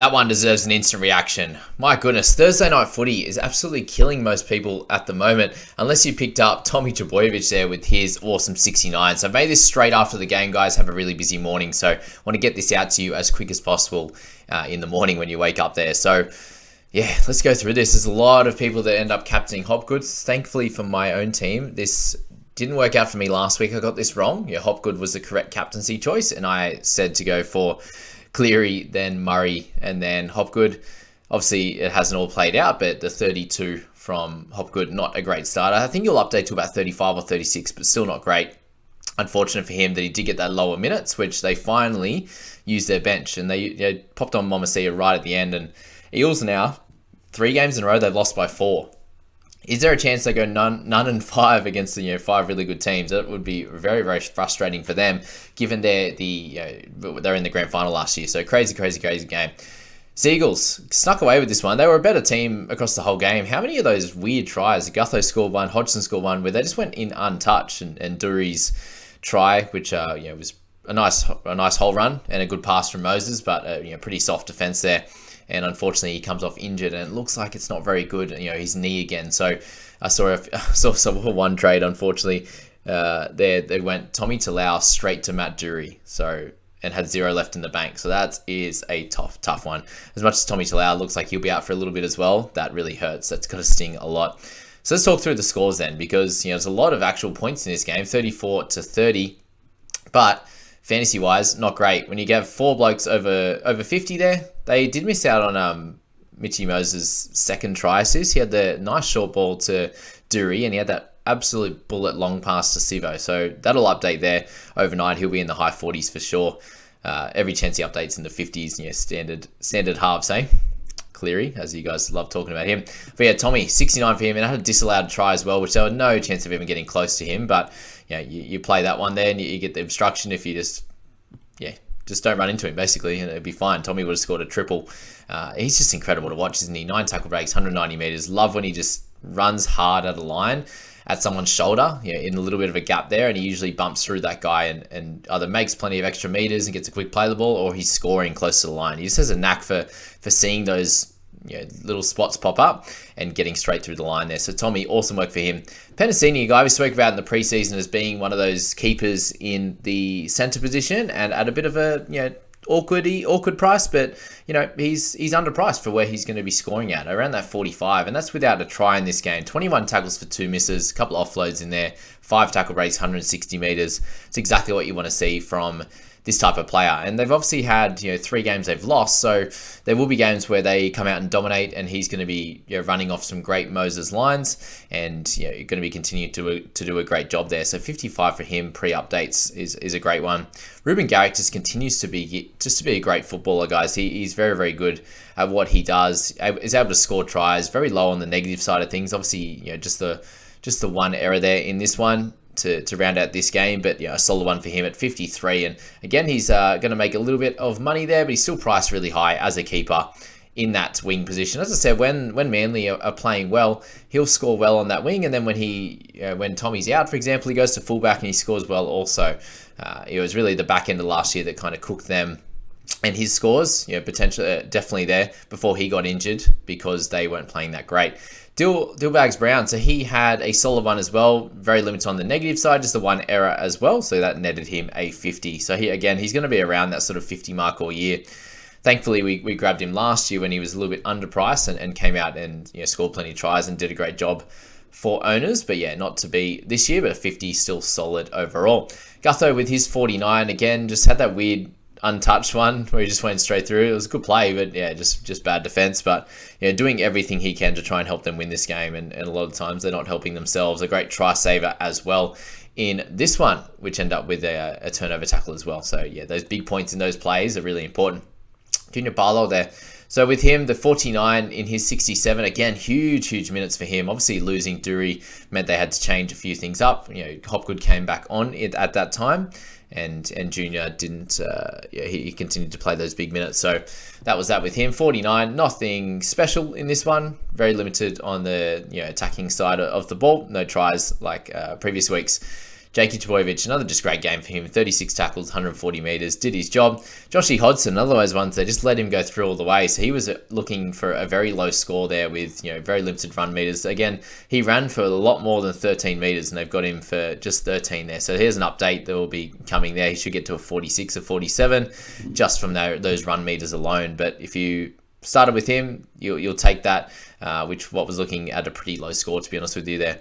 That one deserves an instant reaction. My goodness, Thursday night footy is absolutely killing most people at the moment, unless you picked up Tommy Trbojevic there with his awesome 69. So I made this straight after the game, guys. Have a really busy morning, so I want to get this out to you as quick as possible in the morning when you wake up there. So yeah, let's go through this. There's a lot of people that end up captaining Hopgood. Thankfully for my own team, this didn't work out for me last week. I got this wrong. Yeah, Hopgood was the correct captaincy choice, and I said to go for Cleary, then Murray, and then Hopgood. Obviously, it hasn't all played out, but the 32 from Hopgood, not a great starter. I think he'll update to about 35 or 36, but still not great. Unfortunate for him that he did get that lower minutes, which they finally used their bench, and they popped on Momasia right at the end. And Eels now, 3 games in a row, they've lost by 4. Is there a chance they go none and 5 against the 5 really good teams? That would be very, very frustrating for them, given they're in the grand final last year. So crazy game. Seagulls snuck away with this one. They were a better team across the whole game. How many of those weird tries? Gutho scored one, Hodgson scored one, where they just went in untouched, and Dury's try, which was a nice hole run and a good pass from Moses, but pretty soft defense there. And unfortunately, he comes off injured, and it looks like it's not very good. His knee again. So I saw one trade. Unfortunately, they went Tommy Talau straight to Matt Dury. And had 0 left in the bank. So that is a tough one. As much as Tommy Talau looks like he'll be out for a little bit as well, that really hurts. That's got to sting a lot. So let's talk through the scores then, because there's a lot of actual points in this game, 34-30, but fantasy-wise, not great. When you get 4 blokes over 50 there, they did miss out on Mitchy Moses' second try assist. He had the nice short ball to Dury, and he had that absolute bullet long pass to Sivo. So that'll update there overnight. He'll be in the high 40s for sure. Every chance he updates in the 50s, standard halves, eh? Cleary, as you guys love talking about him. But yeah, Tommy, 69 for him, and I had a disallowed try as well, which there was no chance of even getting close to him. But you play that one there, and you get the obstruction if you just don't run into him, basically, and it'd be fine. Tommy would have scored a triple. He's just incredible to watch, isn't he? 9 tackle breaks, 190 meters. Love when he just runs hard at a line at someone's shoulder, in a little bit of a gap there, and he usually bumps through that guy and either makes plenty of extra meters and gets a quick play the ball, or he's scoring close to the line. He just has a knack for seeing those little spots pop up and getting straight through the line there. So Tommy, awesome work for him. Penasini, a guy we spoke about in the preseason as being one of those keepers in the centre position, and at a bit of a awkward price, but he's underpriced for where he's going to be scoring at, around that 45, and that's without a try in this game. 21 tackles for 2 misses, a couple offloads in there, 5 tackle breaks, 160 meters. It's exactly what you want to see from this type of player. And they've obviously had 3 games they've lost, so there will be games where they come out and dominate, and he's going to be running off some great Moses lines, and you're going to be continuing to do a great job there. So 55 for him pre-updates is a great one. Ruben Garrick just continues to be a great footballer, guys. He's very, very good at what he does. Is able to score tries, very low on the negative side of things. Obviously, just the one error there in this one to round out this game, but a solid one for him at 53. And again, he's going to make a little bit of money there, but he's still priced really high as a keeper in that wing position. As I said, when Manly are playing well, he'll score well on that wing, and then when Tommy's out, for example, he goes to fullback and he scores well also. It was really the back end of last year that kind of cooked them, and his scores, potentially definitely there before he got injured because they weren't playing that great. Dillbags Brown, so he had a solid one as well, very limited on the negative side, just the one error as well, so that netted him a 50. So he's going to be around that sort of 50 mark all year. Thankfully, we grabbed him last year when he was a little bit underpriced and came out and scored plenty of tries and did a great job for owners. But not to be this year, but a 50 still solid overall. Gutho with his 49, again, just had that weird untouched one where he just went straight through. It was a good play, but just bad defense. But doing everything he can to try and help them win this game, and a lot of times they're not helping themselves. A great try saver as well in this one, which end up with a turnover tackle as well. So those big points in those plays are really important. Junior Barlow there. So with him, the 49 in his 67, again, huge minutes for him. Obviously losing Dury meant they had to change a few things up. Hopgood came back on it at that time, and Junior didn't. He continued to play those big minutes. So that was that with him. 49, nothing special in this one. Very limited on the attacking side of the ball. No tries like previous weeks. Jakey Trbojevic, another just great game for him. 36 tackles, 140 metres, did his job. Joshy Hodgson, another of those ones, they just let him go through all the way. So he was looking for a very low score there with, very limited run metres. Again, he ran for a lot more than 13 metres, and they've got him for just 13 there. So here's an update that will be coming there. He should get to a 46 or 47 just from those run metres alone. But if you started with him, you'll take that, what was looking at a pretty low score, to be honest with you there.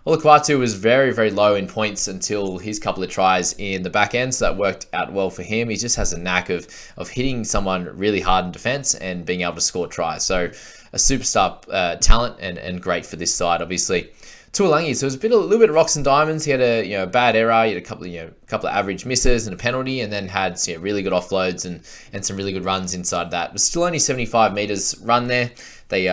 Olukwatu was very, very low in points until his couple of tries in the back end, so that worked out well for him. He just has a knack of hitting someone really hard in defense and being able to score tries. So a superstar talent and great for this side, obviously. Tuolangi, so it was a little bit of rocks and diamonds. He had a bad error, he had a couple of average misses and a penalty, and then had really good offloads and some really good runs inside that. But still only 75 meters run there. They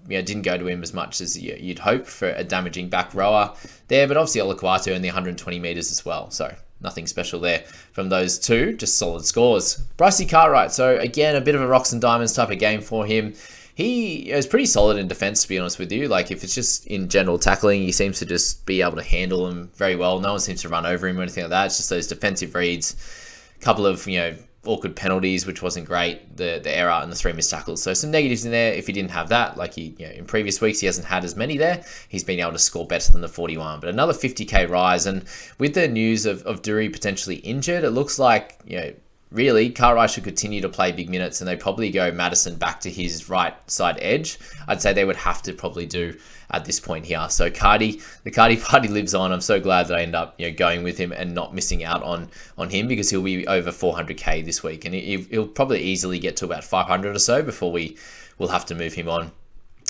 didn't go to him as much as you'd hope for a damaging back rower there, but obviously Olukwatu only 120 meters as well, so nothing special there from those two, just solid scores. Brycey Cartwright, so again a bit of a rocks and diamonds type of game for him. He is pretty solid in defense, to be honest with you. Like, if it's just in general tackling, he seems to just be able to handle them very well. No one seems to run over him or anything like that. It's just those defensive reads, a couple of, awkward penalties, which wasn't great, the error and the 3 missed tackles. So some negatives in there. If he didn't have that, like in previous weeks, he hasn't had as many there. He's been able to score better than the 41. But another 50k rise. And with the news of Dury potentially injured, it looks like, really, Cartwright should continue to play big minutes, and they probably go Madison back to his right side edge. I'd say they would have to probably do at this point here. So the Cardi party lives on. I'm so glad that I end up going with him and not missing out on him, because he'll be over 400k this week, and he'll probably easily get to about 500 or so before we'll have to move him on.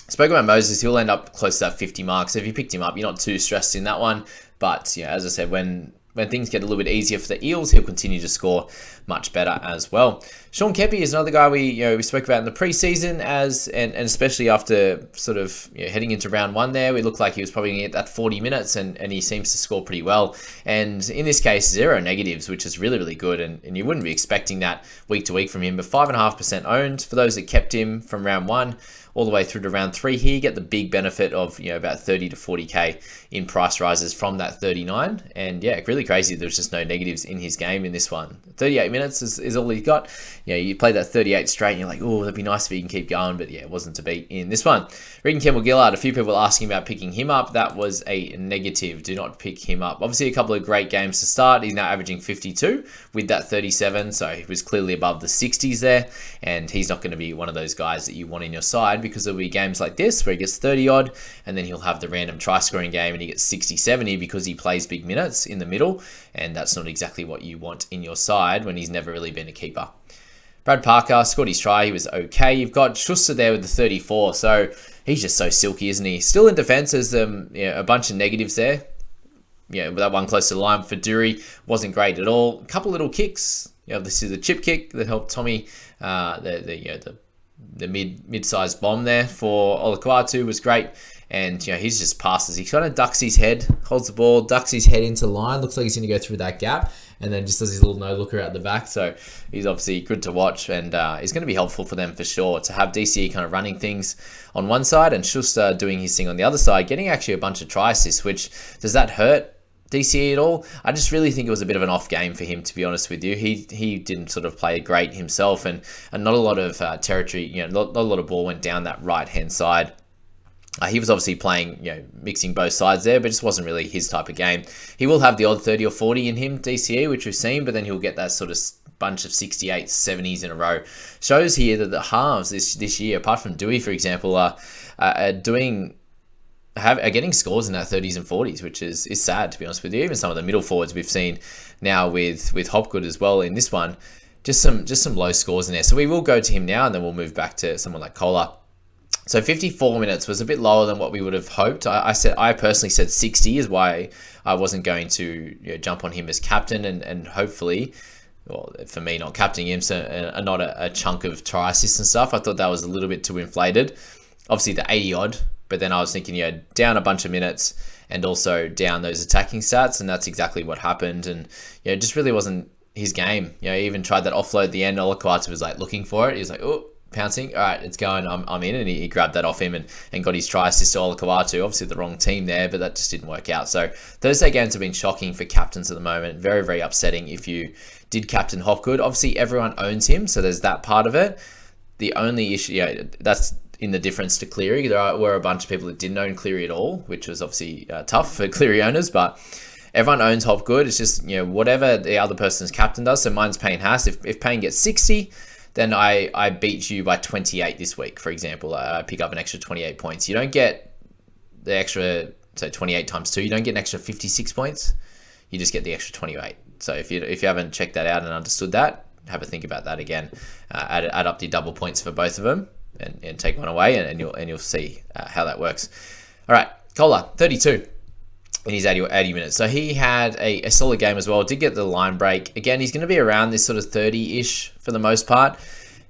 Spoke about Moses, he'll end up close to that 50 mark. So if you picked him up, you're not too stressed in that one. But as I said, when things get a little bit easier for the Eels, he'll continue to score much better as well. Sean Kepi is another guy we spoke about in the preseason, and especially after sort of heading into round 1 there, we looked like he was probably going to get that 40 minutes, and he seems to score pretty well. And in this case, 0 negatives, which is really, really good, and you wouldn't be expecting that week to week from him, but 5.5% owned for those that kept him from round 1 all the way through to round 3 here. You get the big benefit of about 30 to 40k in price rises from that 39, and really crazy there's just no negatives in his game in this one. 38 minutes is all he's got. You play that 38 straight and you're like, oh, that'd be nice if he can keep going, but it wasn't to be in this one. Regan Campbell-Gillard, a few people asking about picking him up. That was a negative. Do not pick him up. Obviously a couple of great games to start. He's now averaging 52 with that 37, so he was clearly above the 60s there, and he's not going to be one of those guys that you want in your side, because there'll be games like this where he gets 30 odd, and then he'll have the random try scoring game and he gets 60, 70 because he plays big minutes in the middle, and that's not exactly what you want in your side when he's never really been a keeper. Brad Parker scored his try. He was okay. You've got Schuster there with the 34, so he's just so silky, isn't he? Still in defense, there's a bunch of negatives there. That one close to the line for Dury wasn't great at all. A couple little kicks. This is a chip kick that helped Tommy. The mid-sized bomb there for Olukwatu was great, and he's just passes. He kind of ducks his head, holds the ball, ducks his head into line. Looks like he's going to go through that gap, and then just does his little no-looker out the back. So he's obviously good to watch, and he's going to be helpful for them for sure to have DCE kind of running things on one side and Schuster doing his thing on the other side, getting actually a bunch of try assists. Which, does that hurt DCE at all? I just really think it was a bit of an off game for him, to be honest with you. He didn't sort of play great himself, and not a lot of territory, not a lot of ball went down that right hand side. He was obviously playing, mixing both sides there, but just wasn't really his type of game. He will have the odd 30 or 40 in him, DCE, which we've seen, but then he'll get that sort of bunch of 68s, 70s in a row. Shows here that the halves this year, apart from Dewey, for example, are getting scores in our 30s and 40s, which is sad, to be honest with you. Even some of the middle forwards we've seen now with Hopgoat as well in this one, just some low scores in there. So we will go to him now, and then we'll move back to someone like Kohler. So 54 minutes was a bit lower than what we would have hoped. I personally said 60 is why I wasn't going to jump on him as captain, and hopefully, well, for me not captaining him, so not a chunk of try assists and stuff. I thought that was a little bit too inflated. Obviously the 80 odd. But then I was thinking, down a bunch of minutes and also down those attacking stats, and that's exactly what happened. And it just really wasn't his game. He even tried that offload at the end. Olukwatu was like looking for it. He was like, oh, pouncing. All right, it's going. I'm in, and he grabbed that off him and got his try assist to Olakau'atu. Obviously the wrong team there, but that just didn't work out. So Thursday games have been shocking for captains at the moment. Very, very upsetting if you did captain Hopgoat. Obviously everyone owns him, so there's that part of it. The only issue, that's in the difference to Cleary. There were a bunch of people that didn't own Cleary at all, which was obviously tough for Cleary owners, but everyone owns Hopgoat. It's just, whatever the other person's captain does. So mine's Payne Haas. If Payne gets 60, then I beat you by 28 this week, for example. I pick up an extra 28 points. You don't get the extra, so 28 times 2, you don't get an extra 56 points. You just get the extra 28. So if you haven't checked that out and understood that, have a think about that again. Add up the double points for both of them and take one away, and you'll see how that works. All right, Kohler, 32 in his 80 minutes. So he had a solid game as well. Did get the line break. Again, he's going to be around this sort of 30-ish for the most part.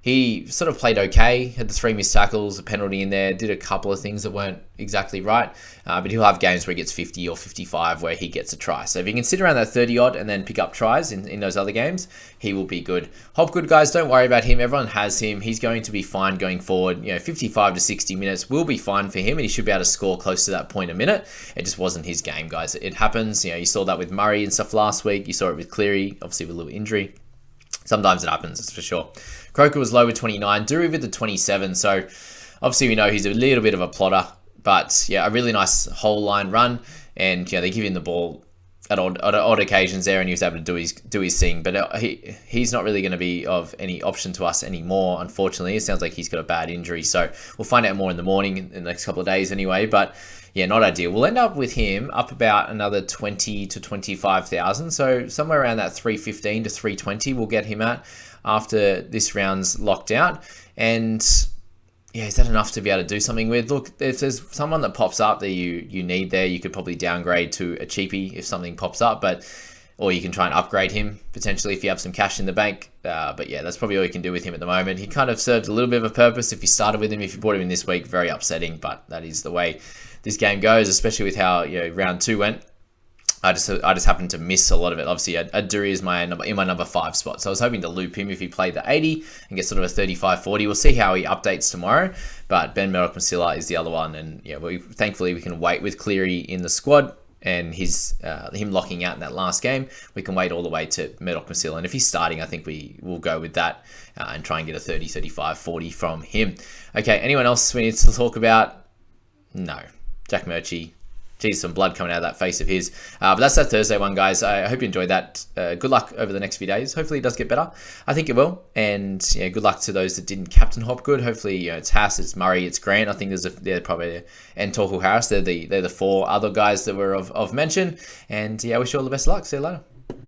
He sort of played okay, had the 3 missed tackles, a penalty in there, did a couple of things that weren't exactly right, but he'll have games where he gets 50 or 55 where he gets a try. So if he can sit around that 30-odd and then pick up tries in those other games, he will be good. Hopgoat, guys, don't worry about him. Everyone has him. He's going to be fine going forward. 55 to 60 minutes will be fine for him, and he should be able to score close to that point a minute. It just wasn't his game, guys. It happens. You saw that with Murray and stuff last week. You saw it with Cleary, obviously with a little injury. Sometimes it happens, that's for sure. Croker was low with 29, Dury with the 27. So obviously we know he's a little bit of a plotter, but a really nice whole line run. And they give him the ball at odd occasions there, and he was able to do his thing. But he's not really going to be of any option to us anymore, unfortunately. It sounds like he's got a bad injury, so we'll find out more in the morning in the next couple of days anyway. But not ideal. We'll end up with him up about another 20 to 25,000. So somewhere around that 315 to 320 we'll get him at after this round's locked out. And is that enough to be able to do something with? Look, if there's someone that pops up that you need there, you could probably downgrade to a cheapie if something pops up, or you can try and upgrade him potentially if you have some cash in the bank. But that's probably all you can do with him at the moment. He kind of served a little bit of a purpose if you started with him. If you bought him in this week, very upsetting, but that is the way this game goes, especially with how round 2 went. I just happened to miss a lot of it. Obviously, Dury is in my number 5 spot, so I was hoping to loop him if he played the 80 and get sort of a 35-40. We'll see how he updates tomorrow, but Ben Murdoch-Masila is the other one, and thankfully we can wait with Cleary in the squad and him locking out in that last game. We can wait all the way to Murdoch-Masila, and if he's starting, I think we will go with that and try and get a 30, 35, 40 from him. Okay, anyone else we need to talk about? No. Jack Murchie. Geez, some blood coming out of that face of his. But that's that Thursday one, guys. I hope you enjoyed that. Good luck over the next few days. Hopefully it does get better. I think it will. And good luck to those that didn't captain Hopgoat. Hopefully it's Haas, it's Murray, it's Grant. I think they're probably and Torkel Harris. They're the 4 other guys that were of mention. And I wish you all the best of luck. See you later.